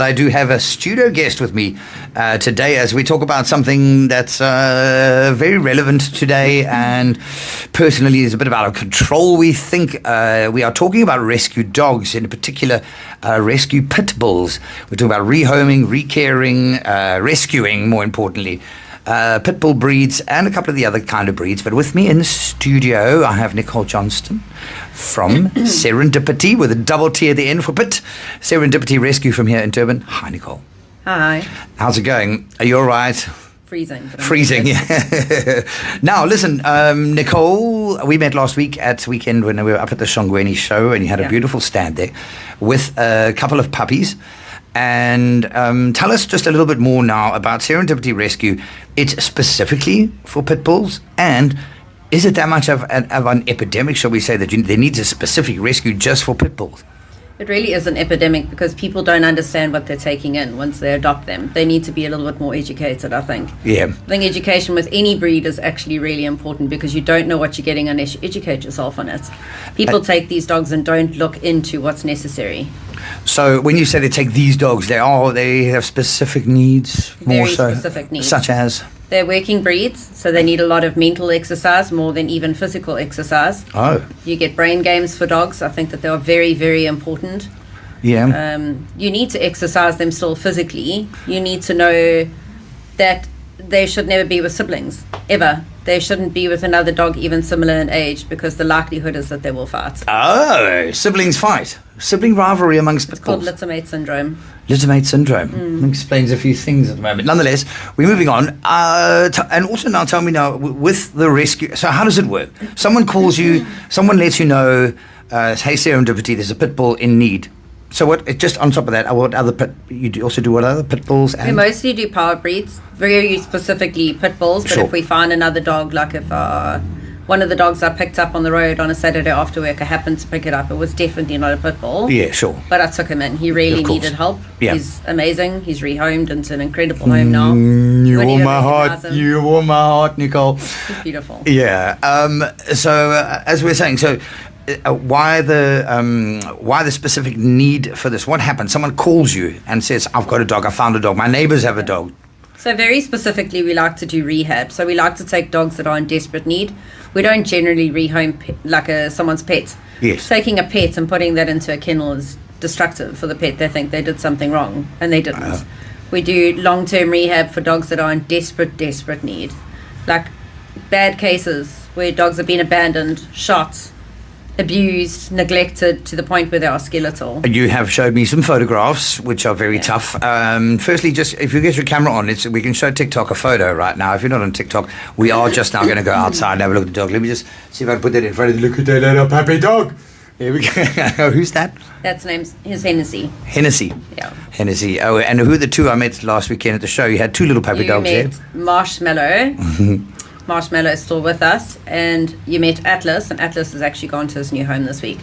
I do have a studio guest with me today as we talk about something that's very relevant today and personally is a bit out of control. We think we are talking about rescue dogs, in particular rescue pit bulls. We're talking about rehoming, recaring, rescuing, more importantly. Pit bull breeds and a couple of the other kind of breeds. But with me in the studio, I have Nicole Johnston from SerendiPitty, with a double T at the end for pit. SerendiPitty Rescue from here in Durban. Hi, Nicole. Hi. How's it going? Are you all right? Freezing. Freezing, yeah. Now, listen, Nicole, we met last week at weekend when we were up at the Shongweni show, and you had a beautiful stand there with a couple of puppies. And tell us just a little bit more now about SerendiPitty Rescue. It's specifically for pit bulls, and is it that much of an epidemic, shall we say, that there needs a specific rescue just for pit bulls? It really is an epidemic because people don't understand what they're taking in once they adopt them. They need to be a little bit more educated, I think. Yeah. I think education with any breed is actually really important because you don't know what you're getting unless you educate yourself on it. People take these dogs and don't look into what's necessary. So when you say they take these dogs, they have specific needs, more Very so, specific needs. such as? They're working breeds, so they need a lot of mental exercise more than even physical exercise. Oh. You get brain games for dogs. I think that they are very, very important. Yeah. You need to exercise them still physically. You need to know that they should never be with siblings, ever. They shouldn't be with another dog even similar in age because the likelihood is that they will fight. Oh, siblings fight. Sibling rivalry amongst pit It's called bulls. littermate syndrome. Littermate syndrome. Explains a few things at the moment. Nonetheless, we're moving on. And also now tell me now, with the rescue, so how does it work? Someone calls you, someone lets you know, hey, SerendiPitty, there's a pit bull in need. So what? Just on top of that, what other what other pit bulls? We mostly do power breeds, very specifically pit bulls. But if we find another dog, like if one of the dogs I picked up on the road on a Saturday after work, I happened to pick it up. It was definitely not a pit bull. Yeah, sure. But I took him in. He really needed help. Yeah. He's amazing. He's rehomed into an incredible home now. You warm my heart. You warm my heart, Nicole. He's beautiful. Yeah. So as we're saying, so. Why the specific need for this? What happens? Someone calls you and says, I've got a dog, I found a dog, my neighbors have a dog. So very specifically, we like to do rehab. So we like to take dogs that are in desperate need. We don't generally rehome someone's pet. Yes. Taking a pet and putting that into a kennel is destructive for the pet. They think they did something wrong, and they didn't. We do long-term rehab for dogs that are in desperate need. Like bad cases where dogs have been abandoned, shot, abused, neglected to the point where they are skeletal. You have showed me some photographs which are very tough. Firstly, just if you get your camera on, we can show TikTok a photo right now. If you're not on TikTok, we are just now going to go outside and have a look at the dog. Let me just see if I can put that in front of you. Look at that little puppy dog. Here we go. Who's that? His Hennessy. Hennessy. Yeah. Hennessy. Oh, and who are the two I met last weekend at the show? You had two little puppy dogs there. Marshmallow. Marshmallow is still with us, and you met Atlas, and Atlas has actually gone to his new home this week.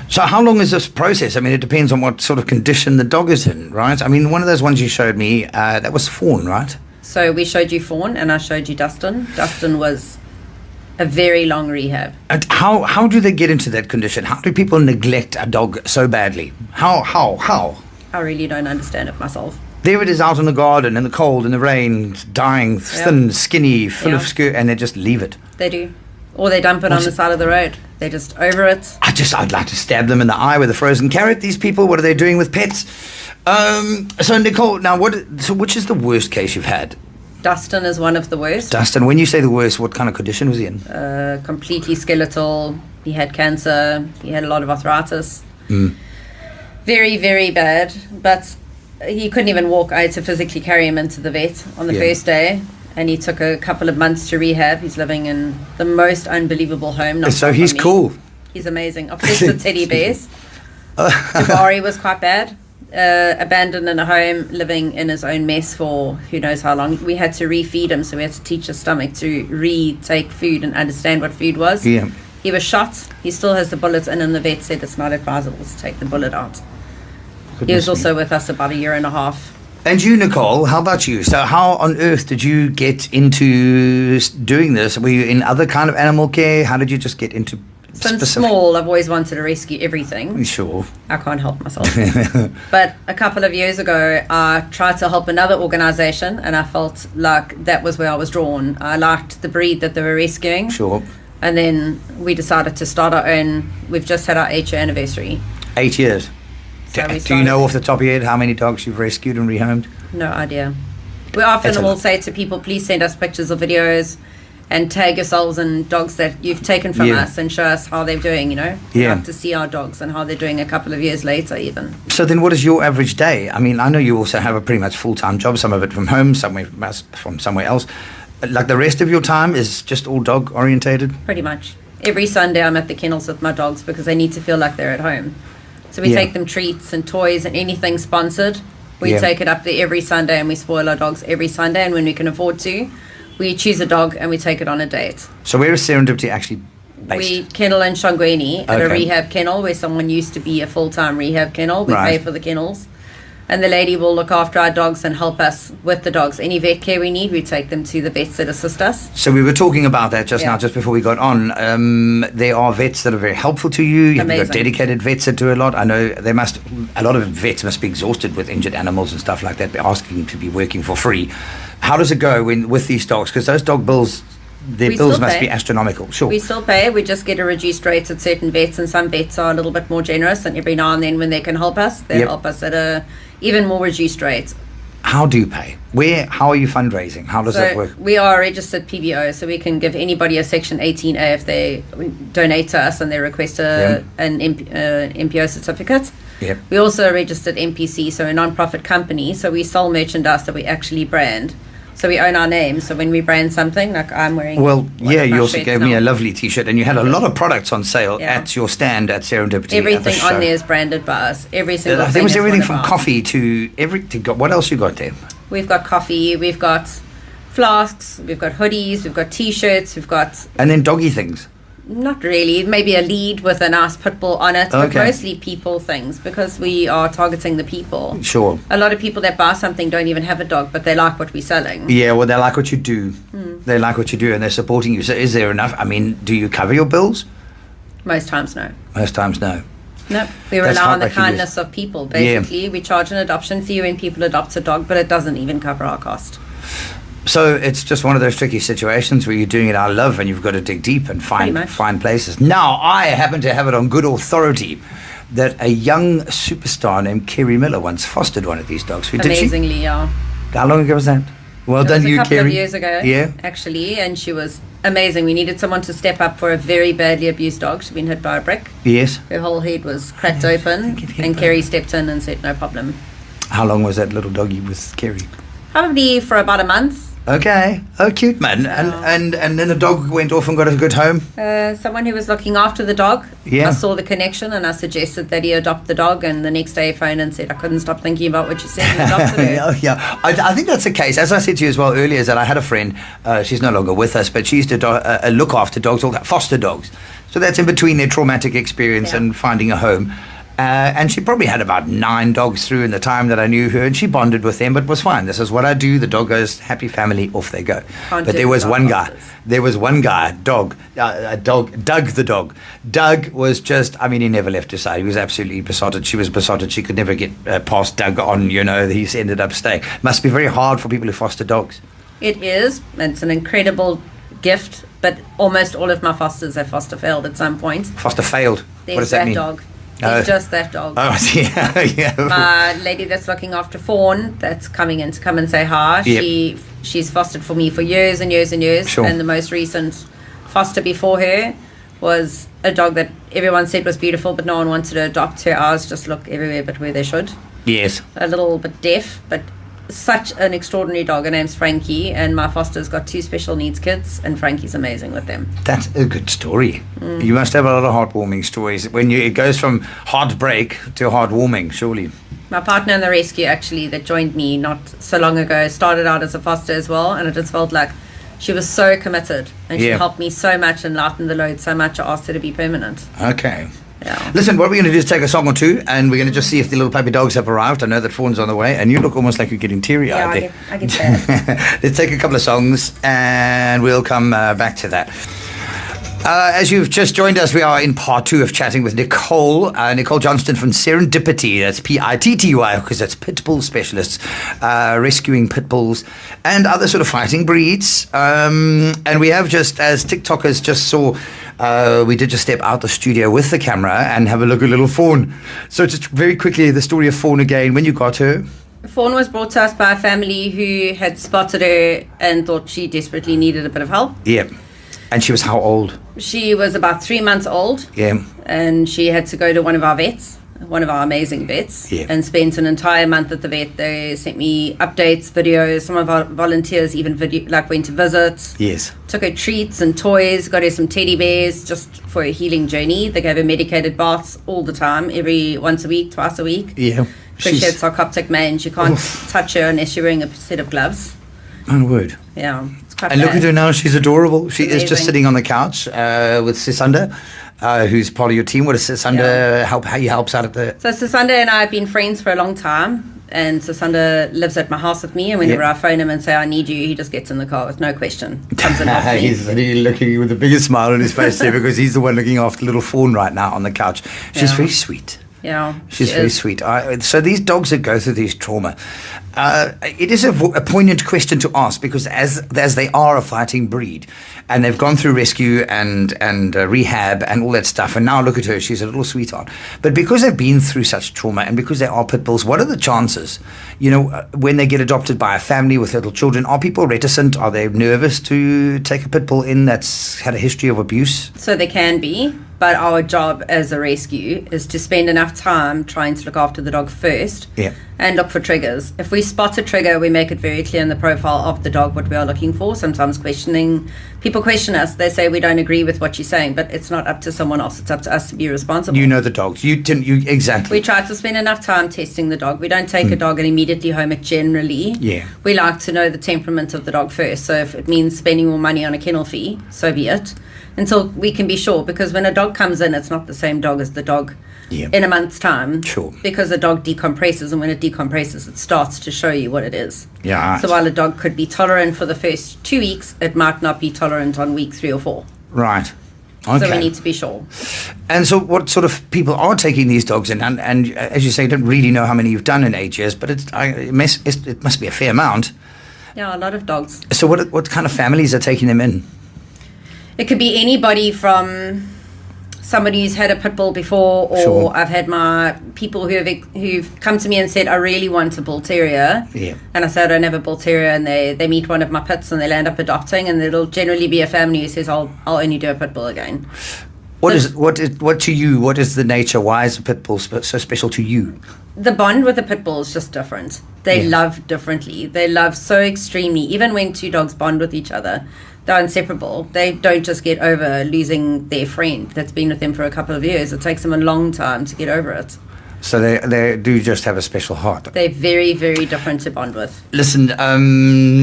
So how long is this process? I mean, it depends on what sort of condition the dog is in, right? I mean, one of those ones you showed me, that was Fawn, right? So we showed you Fawn, and I showed you Dustin. Dustin was a very long rehab. And how do they get into that condition? How do people neglect a dog so badly? How? I really don't understand it myself. There it is out in the garden, in the cold, in the rain, dying, thin, skinny, full of skirt, and they just leave it. They do. Or they dump it on the side of the road. They're just over it. I'd like to stab them in the eye with a frozen carrot. These people, what are they doing with pets? So Nicole, now which is the worst case you've had? Dustin is one of the worst. Dustin, when you say the worst, what kind of condition was he in? Completely skeletal. He had cancer. He had a lot of arthritis. Very, very bad. But he couldn't even walk. I had to physically carry him into the vet on the first day, and he took a couple of months to rehab. He's living in the most unbelievable home. So he's cool. He's amazing. Obsessed with teddy bears. Jabari was quite bad. Abandoned in a home, living in his own mess for who knows how long. We had to refeed him, so we had to teach his stomach to retake food and understand what food was. Yeah. He was shot. He still has the bullets in, and the vet said it's not advisable to take the bullet out. He was also with us about a year and a half. And you, Nicole, how about you? So how on earth did you get into doing this? Were you in other kind of animal care? How did you just get into Since specific? small, I've always wanted to rescue everything. Sure. I can't help myself. But a couple of years ago, I tried to help another organisation, and I felt like that was where I was drawn. I liked the breed that they were rescuing. Sure. And then we decided to start our own. We've just had our 8-year anniversary. 8 years. So we Do you know started- off the top of your head how many dogs you've rescued and rehomed? No idea. We often That's a will lot. say to people, please send us pictures or videos and tag yourselves in dogs that you've taken from Yeah. us and show us how they're doing, you know? We Yeah. like to see our dogs and how they're doing a couple of years later even. So then what is your average day? I mean, I know you also have a pretty much full-time job, some of it from home, from somewhere else. Like the rest of your time is just all dog-orientated? Pretty much. Every Sunday I'm at the kennels with my dogs because they need to feel like they're at home. So we Yeah. take them treats and toys and anything sponsored. We Yeah. take it up there every Sunday and we spoil our dogs every Sunday. And when we can afford to, we choose a dog and we take it on a date. So where is Serendipity actually based? We kennel in Shangweni at a Okay. rehab kennel where someone used to be a full-time rehab kennel. We Right. pay for the kennels. And the lady will look after our dogs and help us with the dogs. Any vet care we need, we take them to the vets that assist us. So we were talking about that just Yeah. now, just before we got on. There are vets that are very helpful to you. You've got Amazing. dedicated vets that do a lot. I know a lot of vets must be exhausted with injured animals and stuff like that, asking to be working for free. How does it go with these dogs? Because those dog bills, their We bills still must pay. be astronomical. Sure. We still pay. We just get a reduced rate at certain vets, and some vets are a little bit more generous. And every now and then, when they can help us, they Yep. help us at a even more reduced rate. How do you pay? How are you fundraising? How does that So work? we are a registered PBO, so we can give anybody a Section 18A if they donate to us and they request an MPO certificate. Yep. We also are registered MPC, so a non-profit company. So we sell merchandise that we actually brand. So we own our name. So when we brand something, like I'm wearing. Well, one yeah, of you my also shirts gave me now. a lovely T-shirt, and you had a lot of products on sale Yeah. at your stand at Serendipity. at the Everything show. on there is branded by us. Every single thing. There was is everything one from of ours. coffee to everything. What else you got there? We've got coffee. We've got flasks. We've got hoodies. We've got T-shirts. We've got. And then doggy things. Not really. Maybe a lead with a nice pit bull on it, but Okay. mostly people things because we are targeting the people. Sure. A lot of people that buy something don't even have a dog, but they like what we're selling. Yeah, well, they like what you do. Hmm. They like what you do, and they're supporting you. So, is there enough? I mean, do you cover your bills? Most times, no. Most times, no. No, we That's rely on the heartbreaking news. kindness of people. Basically, we charge an adoption fee when people adopt a dog, but it doesn't even cover our cost. So it's just one of those tricky situations where you're doing it out of love, and you've got to dig deep and Pretty much. find places. Now, I happen to have it on good authority that a young superstar named Kerry Miller once fostered one of these dogs. Did she? Amazingly, yeah. How long ago was that? Well It done, was you, a couple Kerry. of years ago, Yeah. actually, and she was amazing. We needed someone to step up for a very badly abused dog. She'd been hit by a brick. Yes. Her whole head was cracked open, and Kerry stepped in and said, no problem. How long was that little doggy with Kerry? Probably for about a month. Okay. Oh, cute, man. And then the dog went off and got a good home. Someone who was looking after the dog. Yeah. I saw the connection and I suggested that he adopt the dog, and the next day he phoned and said, I couldn't stop thinking about what you said and adopted her. Oh, yeah. I think that's the case. As I said to you as well earlier, is that I had a friend, she's no longer with us, but she used to look after dogs, all that, foster dogs. So that's in between their traumatic experience Yeah. and finding a home. And she probably had about 9 dogs through in the time that I knew her, and she bonded with them, but was fine. This is what I do. The dog goes, happy family, off they go. Can't But do there was without one guy. fosters. There was one guy, Doug the dog. Doug was just, I mean, he never left her side. He was absolutely besotted. She was besotted. She could never get past Doug on, he's ended up staying. Must be very hard for people who foster dogs. It is. It's an incredible gift, but almost all of my fosters have foster failed at some point. Foster failed. There's What does that mean? dog. Oh. There's just that dog. Oh, yeah, yeah. My lady that's looking after Fawn, that's coming in to come and say hi. Yep. She's fostered for me for years and years and years. Sure. And the most recent foster before her was a dog that everyone said was beautiful, but no one wanted to adopt. Her eyes just look everywhere but where they should. Yes. A little bit deaf, but such an extraordinary dog. Her name's Frankie, and my foster's got 2 special needs kids, and Frankie's amazing with them. That's a good story. You must have a lot of heartwarming stories. It goes from heartbreak to heartwarming, surely. My partner in the rescue, actually, that joined me not so long ago, started out as a foster as well, and it just felt like she was so committed, and she Yeah. helped me so much and lightened the load so much. I asked her to be permanent. Okay. Yeah. Listen, what we're going to do is take a song or two, and we're going to just see if the little puppy dogs have arrived. I know that Fawn's on the way, and you look almost like you're getting teary-eyed there. I get that. Let's take a couple of songs, and we'll come back to that. As you've just joined us, we are in part 2 of chatting with Nicole. Nicole Johnston from SerendiPitty. That's Pitty, because that's pit bull specialists, rescuing pit bulls and other sort of fighting breeds. And we have just, as TikTokers just saw, we did just step out the studio with the camera and have a look at little Fawn. So just very quickly, the story of Fawn again. When you got her? Fawn was brought to us by a family who had spotted her and thought she desperately needed a bit of help. Yeah. And she was how old? She was about 3 months old. Yeah. And she had to go to one of our vets, one of our amazing vets, and spent an entire month at the vet. They sent me updates, videos. Some of our volunteers even went to visit. Yes. Took her treats and toys, got her some teddy bears just for a healing journey. They gave her medicated baths all the time, once a week, twice a week. Yeah. Because she had sarcoptic mange. You can't touch her unless you're wearing a set of gloves. Oh, word. Yeah. And look at her now, she's adorable. She is just sitting on the couch with Sisanda, who's part of your team. What does Sisanda how he helps out at the... So Sisanda and I have been friends for a long time, and Sisanda lives at my house with me, and whenever I phone him and say I need you, he just gets in the car with no question. Comes in with me. He's looking with the biggest smile on his face there because he's the one looking after little Fawn right now on the couch. She's very sweet. Yeah, she's very sweet. So these dogs that go through these trauma, it is a poignant question to ask because as they are a fighting breed, and they've gone through rescue and rehab and all that stuff, and now look at her, she's a little sweetheart. But because they've been through such trauma and because they are pit bulls, what are the chances? When they get adopted by a family with little children, are people reticent? Are they nervous to take a pit bull in that's had a history of abuse? So they can be. But our job as a rescue is to spend enough time trying to look after the dog first and look for triggers. If we spot a trigger, we make it very clear in the profile of the dog what we are looking for. Sometimes people question us. They say, we don't agree with what you're saying, but it's not up to someone else. It's up to us to be responsible. You know the dogs. You exactly. We try to spend enough time testing the dog. We don't take a dog and immediately home it generally. Yeah. We like to know the temperament of the dog first. So if it means spending more money on a kennel fee, so be it. Until we can be sure, because when a dog comes in, it's not the same dog as the dog in a month's time. Sure. Because the dog decompresses, and when it decompresses, it starts to show you what it is. Yeah. So while a dog could be tolerant for the first 2 weeks, it might not be tolerant on week 3 or 4. Right. Okay. So we need to be sure. And so what sort of people are taking these dogs in? And as you say, don't really know how many you've done in 8 years, but it must be a fair amount. Yeah, a lot of dogs. So what kind of families are taking them in? It could be anybody from somebody who's had a pit bull before, or I've had my people who've come to me and said, I really want a bull terrier. Yeah. And I said, I don't have a bull terrier, and they meet one of my pits and they'll end up adopting, and it'll generally be a family who says, I'll only do a pit bull again. What to you? What is the nature? Why is a pit bull so special to you? The bond with a pit bull is just different. They love differently. They love so extremely. Even when two dogs bond with each other, they're inseparable. They don't just get over losing their friend that's been with them for a couple of years. It takes them a long time to get over it. So they do just have a special heart. They're very, very different to bond with. Listen,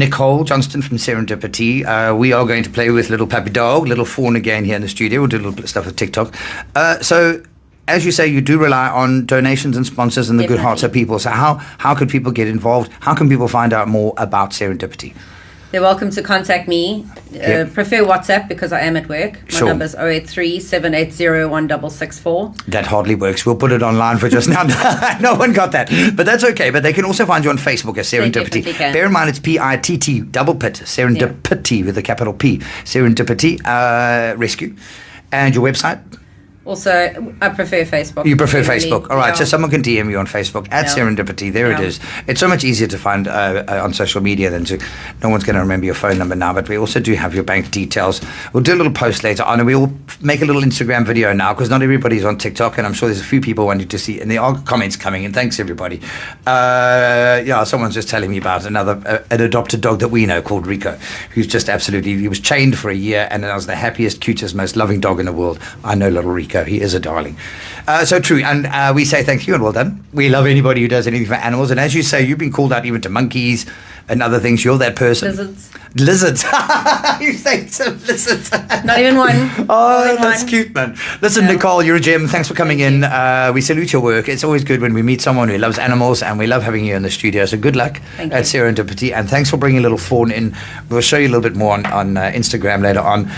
Nicole Johnston from SerendiPitty. We are going to play with little puppy dog, little Fawn again here in the studio. We'll do a little bit of stuff with TikTok. So, as you say, you do rely on donations and sponsors and the good hearts of people. So how could people get involved? How can people find out more about SerendiPitty? They're welcome to contact me. Prefer WhatsApp because I am at work. My number is 083-780-1664. That hardly works. We'll put it online for just now. No one got that. But that's okay. But they can also find you on Facebook as SerendiPitty. Bear in mind it's P-I-T-T, double pit, SerendiPitty with a capital P. SerendiPitty Rescue. And your website? Also, I prefer Facebook. You prefer Facebook. All right, so someone can DM you on Facebook at SerendiPitty. There it is. It's so much easier to find on social media than to... No one's going to remember your phone number now, but we also do have your bank details. We'll do a little post later on, and we'll make a little Instagram video now, because not everybody's on TikTok, and I'm sure there's a few people wanting to see, and there are comments coming in. Thanks, everybody. Someone's just telling me about an adopted dog that we know called Rico, who's just absolutely... He was chained for a year, and that was the happiest, cutest, most loving dog in the world. I know little Rico. He is a darling. So true. And we say thank you and well done. We love anybody who does anything for animals. And as you say, you've been called out even to monkeys and other things. You're that person. Lizards. You say some lizards. Not even one. Oh, that's cute, man. Listen, Nicole, you're a gem. Thanks for coming in. We salute your work. It's always good when we meet someone who loves animals, and we love having you in the studio. So good luck at SerendiPitty. And thanks for bringing little Fawn in. We'll show you a little bit more on Instagram later on.